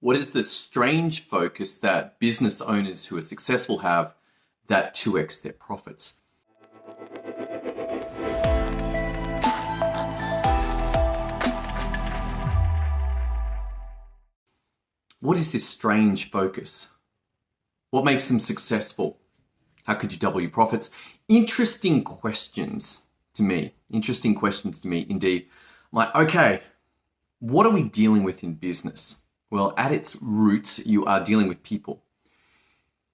What is the strange focus that business owners who are successful have that 2x their profits? What is this strange focus? What makes them successful? How could you double your profits? Interesting questions to me. Interesting questions to me, indeed. I'm like, okay, what are we dealing with in business? Well, at its roots, you are dealing with people.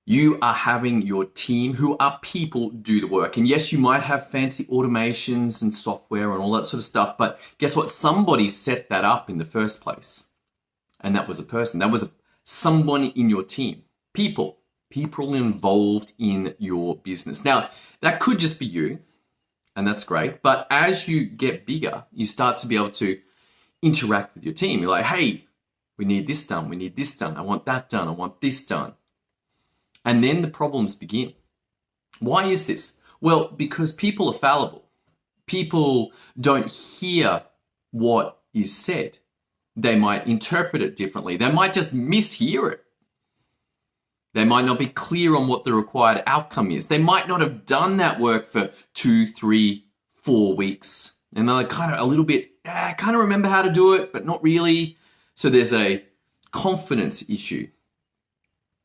You are having your team, who are people, do the work. And yes, you might have fancy automations and software and all that sort of stuff, but guess what? Somebody set that up in the first place. And that was a person. That was someone in your team. People involved in your business. Now, that could just be you, and that's great. But as you get bigger, you start to be able to interact with your team. You're like, hey, we need this done. We need this done. I want that done. I want this done. And then the problems begin. Why is this? Well, because people are fallible. People don't hear what is said. They might interpret it differently. They might just mishear it. They might not be clear on what the required outcome is. They might not have done that work for 2, 3, 4 weeks. And they're kind of a little bit, I kind of remember how to do it, but not really. So there's a confidence issue.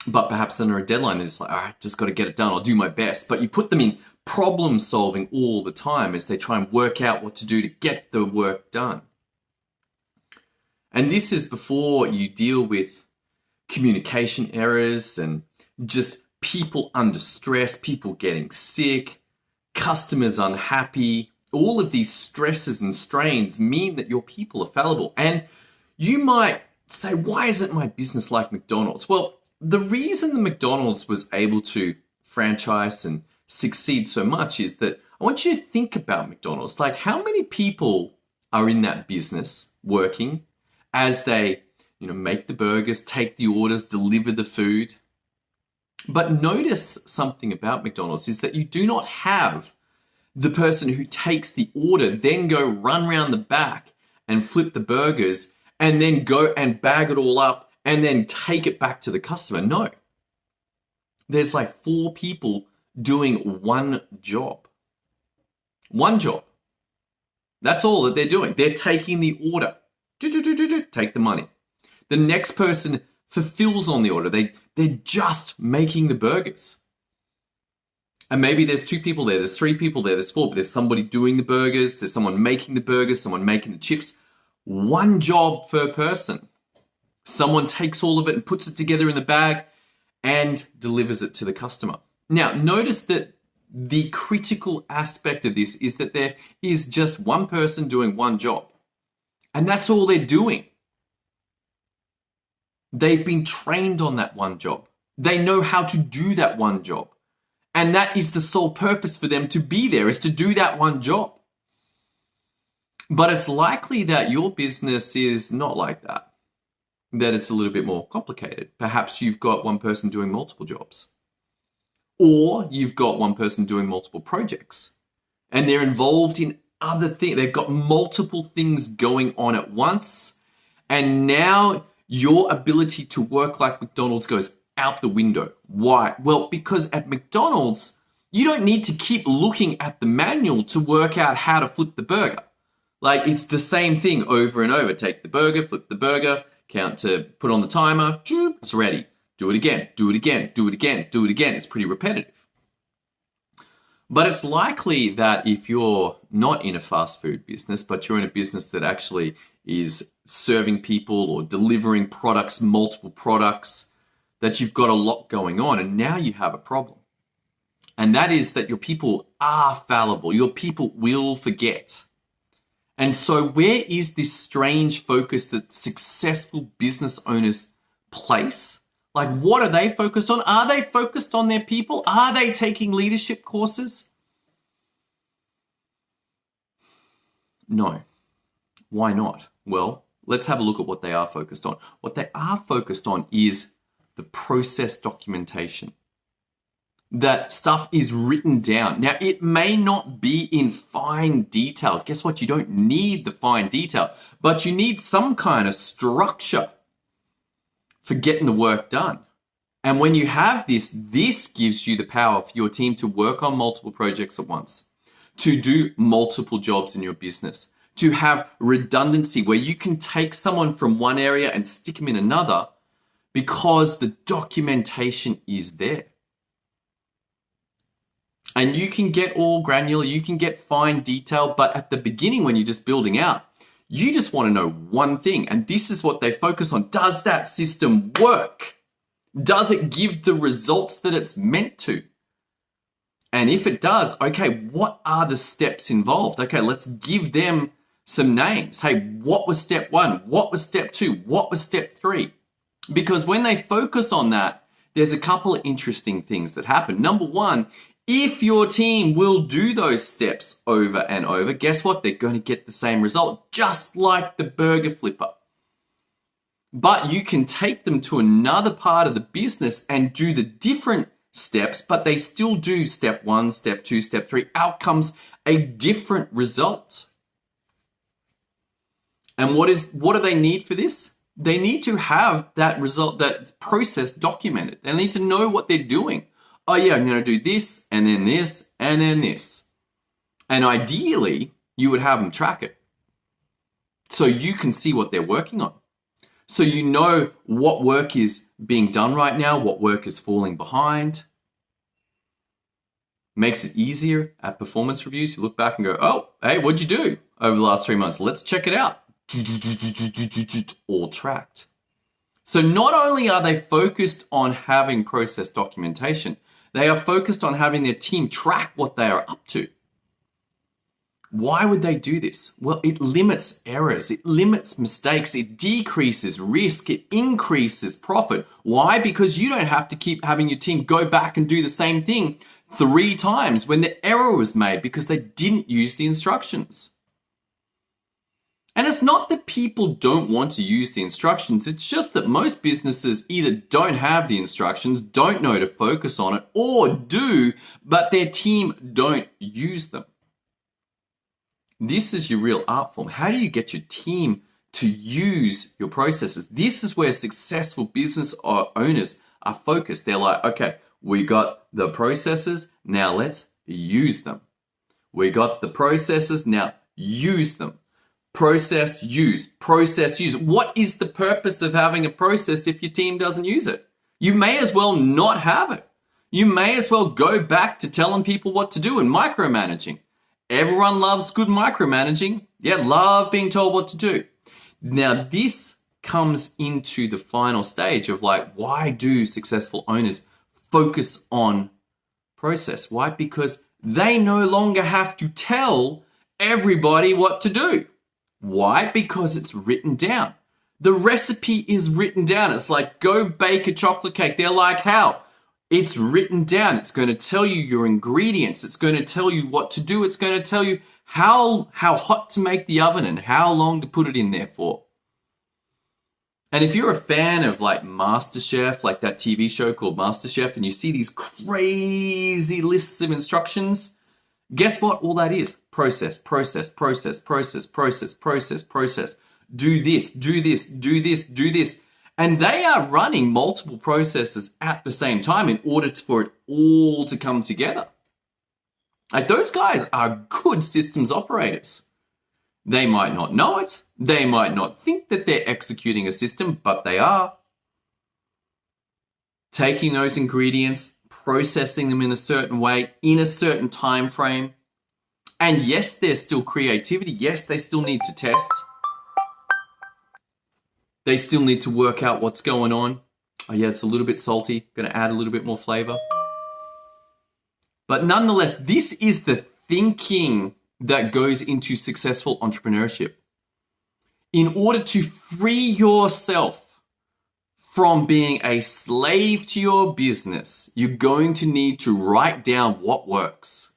But perhaps under a deadline, they're just like, I just got to get it done. I'll do my best. But you put them in problem solving all the time as they try and work out what to do to get the work done. And this is before you deal with communication errors and just people under stress, people getting sick, customers unhappy. All of these stresses and strains mean that your people are fallible. And you might say, why isn't my business like McDonald's? Well, the reason the McDonald's was able to franchise and succeed so much is that I want you to think about McDonald's. Like, how many people are in that business working as they make the burgers, take the orders, deliver the food? But notice something about McDonald's is that you do not have the person who takes the order, then go run around the back and flip the burgers and then go and bag it all up and then take it back to the customer. No. There's like 4 people doing one job. One job. That's all that they're doing. They're taking the order. Take the money. The next person fulfills on the order. They're just making the burgers. And maybe there's 2 people there, there's 3 people there, there's 4, but there's somebody doing the burgers, there's someone making the burgers, someone making the chips. One job per person. Someone takes all of it and puts it together in the bag and delivers it to the customer. Now, notice that the critical aspect of this is that there is just one person doing one job. And that's all they're doing. They've been trained on that one job. They know how to do that one job. And that is the sole purpose for them to be there, is to do that one job. But it's likely that your business is not like that. That it's a little bit more complicated. Perhaps you've got one person doing multiple jobs. Or you've got one person doing multiple projects. And they're involved in other things. They've got multiple things going on at once. And now your ability to work like McDonald's goes out the window. Why? Well, because at McDonald's, you don't need to keep looking at the manual to work out how to flip the burger. Like, it's the same thing over and over. Take the burger, flip the burger, count to put on the timer, it's ready. Do it again, do it again, do it again, do it again. It's pretty repetitive. But it's likely that if you're not in a fast food business, but you're in a business that actually is serving people or delivering products, multiple products, that you've got a lot going on, and now you have a problem. And that is that your people are fallible. Your people will forget. And so where is this strange focus that successful business owners place? Like, what are they focused on? Are they focused on their people? Are they taking leadership courses? No. Why not? Well, let's have a look at what they are focused on. What they are focused on is the process documentation. That stuff is written down. Now, it may not be in fine detail. Guess what? You don't need the fine detail, but you need some kind of structure for getting the work done. And when you have this, this gives you the power for your team to work on multiple projects at once, to do multiple jobs in your business, to have redundancy where you can take someone from one area and stick them in another because the documentation is there. And you can get all granular, you can get fine detail, but at the beginning when you're just building out, you just want to know one thing, and this is what they focus on. Does that system work? Does it give the results that it's meant to? And if it does, okay, what are the steps involved? Okay, let's give them some names. Hey, what was step 1? What was step 2? What was step 3? Because when they focus on that, there's a couple of interesting things that happen. Number 1, if your team will do those steps over and over, guess what? They're going to get the same result, just like the burger flipper. But you can take them to another part of the business and do the different steps, but they still do step 1, step 2, step 3. Out comes a different result. And what do they need for this? They need to have that result, that process documented. They need to know what they're doing. Oh yeah, I'm going to do this, and then this, and then this. And ideally, you would have them track it so you can see what they're working on. So you know what work is being done right now, what work is falling behind. Makes it easier at performance reviews. You look back and go, oh, hey, what'd you do over the last 3 months? Let's check it out. All tracked. So not only are they focused on having process documentation, they are focused on having their team track what they are up to. Why would they do this? Well, it limits errors, it limits mistakes, it decreases risk, it increases profit. Why? Because you don't have to keep having your team go back and do the same thing 3 times when the error was made because they didn't use the instructions. And it's not that people don't want to use the instructions, it's just that most businesses either don't have the instructions, don't know to focus on it, or do, but their team don't use them. This is your real art form. How do you get your team to use your processes? This is where successful business owners are focused. They're like, okay, we got the processes, now let's use them. We got the processes, now use them. Process, use. Process, use. What is the purpose of having a process if your team doesn't use it? You may as well not have it. You may as well go back to telling people what to do and micromanaging. Everyone loves good micromanaging. Yeah, love being told what to do. Now, this comes into the final stage of like, why do successful owners focus on process? Why? Because they no longer have to tell everybody what to do. Why? Because it's written down. The recipe is written down. It's like, go bake a chocolate cake. They're like, how? It's written down. It's going to tell you your ingredients. It's going to tell you what to do. It's going to tell you how hot to make the oven and how long to put it in there for. And if you're a fan of like MasterChef, like that TV show called MasterChef, and you see these crazy lists of instructions, guess what all that is? Process, process, process, process, process, process, process. Do this, do this, do this, do this. And they are running multiple processes at the same time in order for it all to come together. Like, those guys are good systems operators. They might not know it. They might not think that they're executing a system, but they are. Taking those ingredients, processing them in a certain way, in a certain time frame. And yes, there's still creativity. Yes, they still need to test. They still need to work out what's going on. Oh yeah, it's a little bit salty. Going to add a little bit more flavor. But nonetheless, this is the thinking that goes into successful entrepreneurship. In order to free yourself from being a slave to your business, you're going to need to write down what works.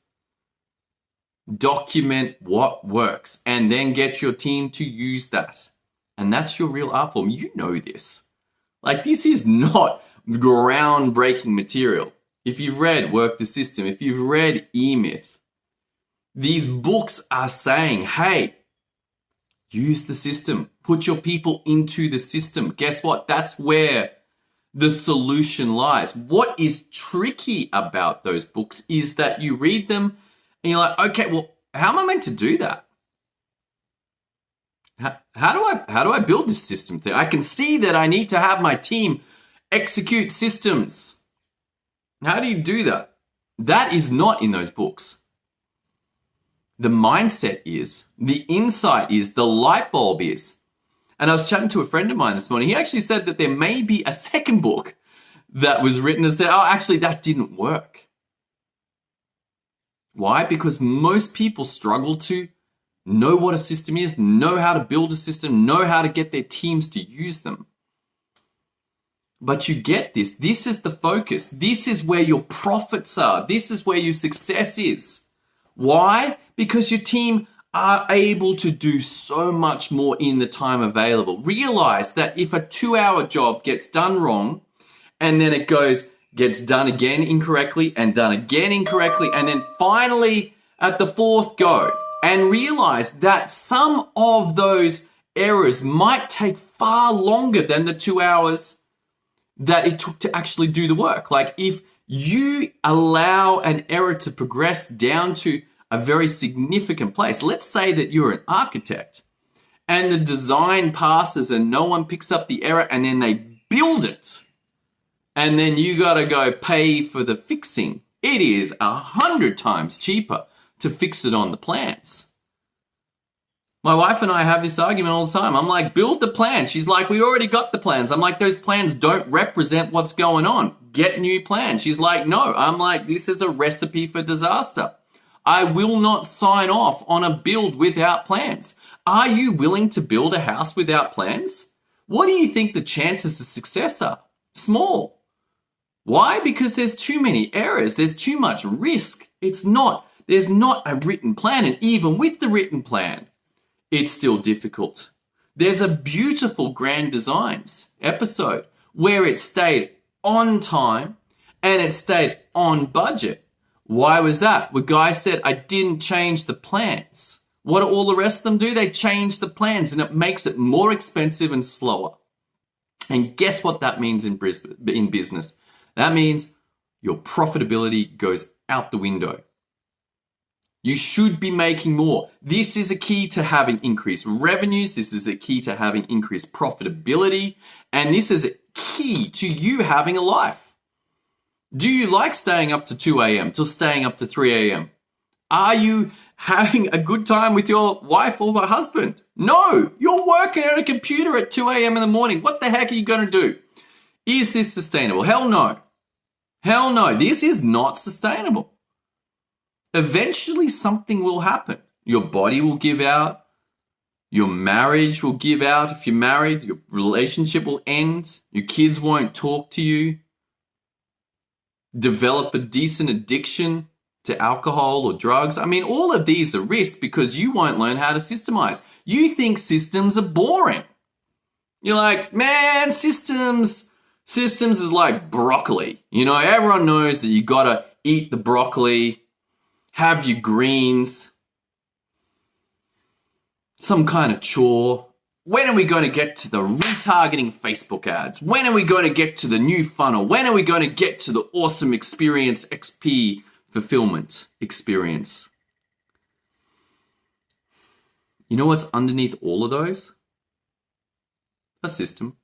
Document what works, and then get your team to use that. And that's your real art form. You know this. Like, this is not groundbreaking material. If you've read Work the System, if you've read E-Myth, these books are saying, hey, use the system. Put your people into the system. Guess what? That's where the solution lies. What is tricky about those books is that you read them and you're like, okay, well, how am I meant to do that? How do I build this system thing? I can see that I need to have my team execute systems. How do you do that? That is not in those books. The mindset is, the insight is, the light bulb is. And I was chatting to a friend of mine this morning. He actually said that there may be a second book that was written and said, oh, actually, that didn't work. Why? Because most people struggle to know what a system is, know how to build a system, know how to get their teams to use them. But you get this. This is the focus. This is where your profits are. This is where your success is. Why? Because your team are able to do so much more in the time available. Realize that if a 2-hour job gets done wrong, and then it gets done again incorrectly, and done again incorrectly, and then finally at the 4th go, and realize that some of those errors might take far longer than the 2 hours that it took to actually do the work. Like if you allow an error to progress down to a very significant place, let's say that you're an architect and the design passes and no one picks up the error and then they build it and then you got to go pay for the fixing. It is 100 times cheaper to fix it on the plans. My wife and I have this argument all the time. I'm like, build the plan. She's like, we already got the plans. I'm like, those plans don't represent what's going on. Get new plans. She's like, no. I'm like, this is a recipe for disaster. I will not sign off on a build without plans. Are you willing to build a house without plans? What do you think the chances of success are? Small. Why? Because there's too many errors. There's too much risk. There's not a written plan. And even with the written plan, it's still difficult. There's a beautiful Grand Designs episode where it stayed on time and it stayed on budget. Why was that? The guy said, I didn't change the plans. What do all the rest of them do? They change the plans and it makes it more expensive and slower. And guess what that means in business? That means your profitability goes out the window. You should be making more. This is a key to having increased revenues. This is a key to having increased profitability. And this is a key to you having a life. Do you like staying up to 2 a.m. till staying up to 3 a.m.? Are you having a good time with your wife or husband? No, you're working at a computer at 2 a.m. in the morning. What the heck are you going to do? Is this sustainable? Hell no. Hell no. This is not sustainable. Eventually something will happen. Your body will give out. Your marriage will give out. If you're married, your relationship will end. Your kids won't talk to you. Develop a decent addiction to alcohol or drugs. I mean, all of these are risks because you won't learn how to systemize. You think systems are boring. You're like, man, systems is like broccoli. You know, everyone knows that you got to eat the broccoli, have your greens, some kind of chore. When are we going to get to the retargeting Facebook ads? When are we going to get to the new funnel? When are we going to get to the awesome experience XP fulfillment experience? You know what's underneath all of those? A system.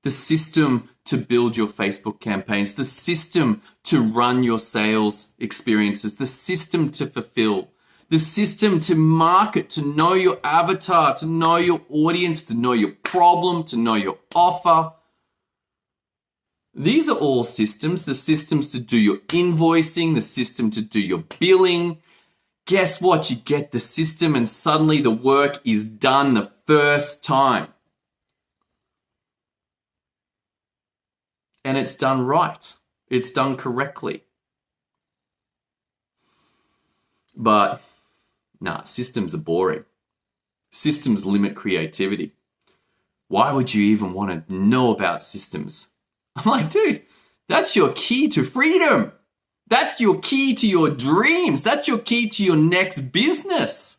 The system to build your Facebook campaigns, the system to run your sales experiences, the system to fulfill, the system to market, to know your avatar, to know your audience, to know your problem, to know your offer. These are all systems, the systems to do your invoicing, the system to do your billing. Guess what? You get the system and suddenly the work is done the first time. And it's done right. It's done correctly. But systems are boring. Systems limit creativity. Why would you even want to know about systems? I'm like, dude, that's your key to freedom. That's your key to your dreams. That's your key to your next business.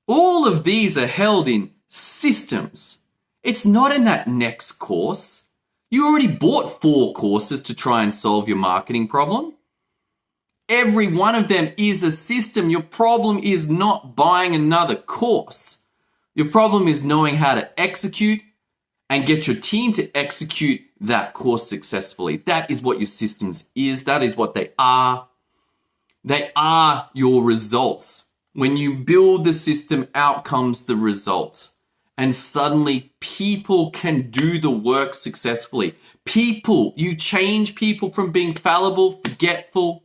All of these are held in systems. It's not in that next course. You already bought 4 courses to try and solve your marketing problem. Every one of them is a system. Your problem is not buying another course. Your problem is knowing how to execute and get your team to execute that course successfully. That is what your systems is. That is what they are. They are your results. When you build the system, out comes the results. And suddenly people can do the work successfully. You change people from being fallible, forgetful,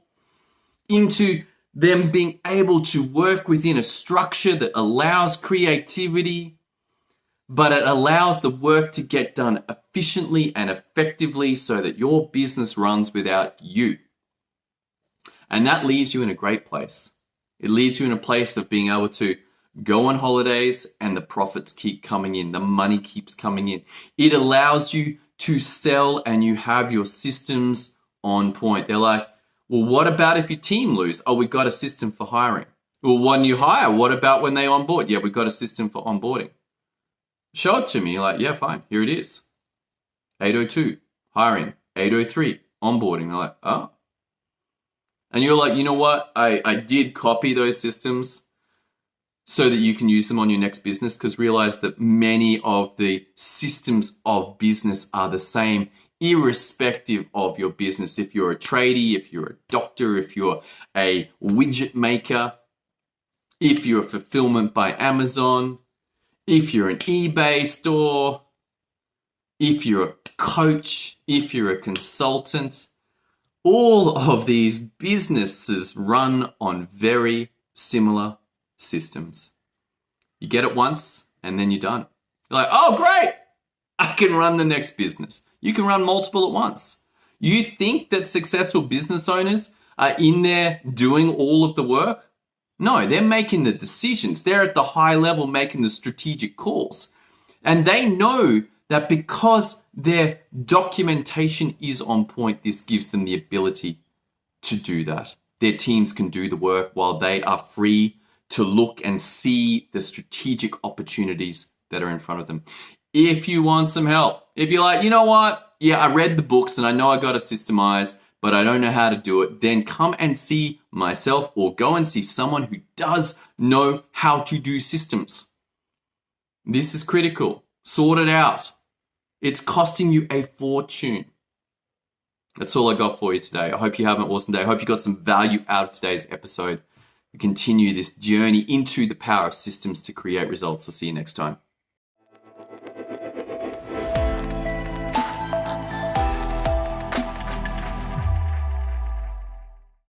into them being able to work within a structure that allows creativity, but it allows the work to get done efficiently and effectively so that your business runs without you. And that leaves you in a great place. It leaves you in a place of being able to go on holidays and the profits keep coming in. The money keeps coming in. It allows you to sell and you have your systems on point. They're like, well, what about if your team lose? Oh, we've got a system for hiring. Well, when you hire, what about when they onboard? Yeah, we've got a system for onboarding. Show it to me. You're like, yeah, fine. Here it is. 802, hiring. 803, onboarding. They're like, oh. And you're like, you know what? I did copy those systems so that you can use them on your next business, because realize that many of the systems of business are the same, irrespective of your business. If you're a tradie, if you're a doctor, if you're a widget maker, if you're a fulfillment by Amazon, if you're an eBay store, if you're a coach, if you're a consultant, all of these businesses run on very similar systems. You get it once and then you're done. You're like, oh, great, I can run the next business. You can run multiple at once. You think that successful business owners are in there doing all of the work? No, they're making the decisions. They're at the high level making the strategic calls. And they know that because their documentation is on point, this gives them the ability to do that. Their teams can do the work while they are free to look and see the strategic opportunities that are in front of them. If you want some help, if you're like, you know what? Yeah, I read the books and I know I got to systemize, but I don't know how to do it, then come and see myself or go and see someone who does know how to do systems. This is critical. Sort it out. It's costing you a fortune. That's all I got for you today. I hope you have an awesome day. I hope you got some value out of today's episode. We continue this journey into the power of systems to create results. I'll see you next time.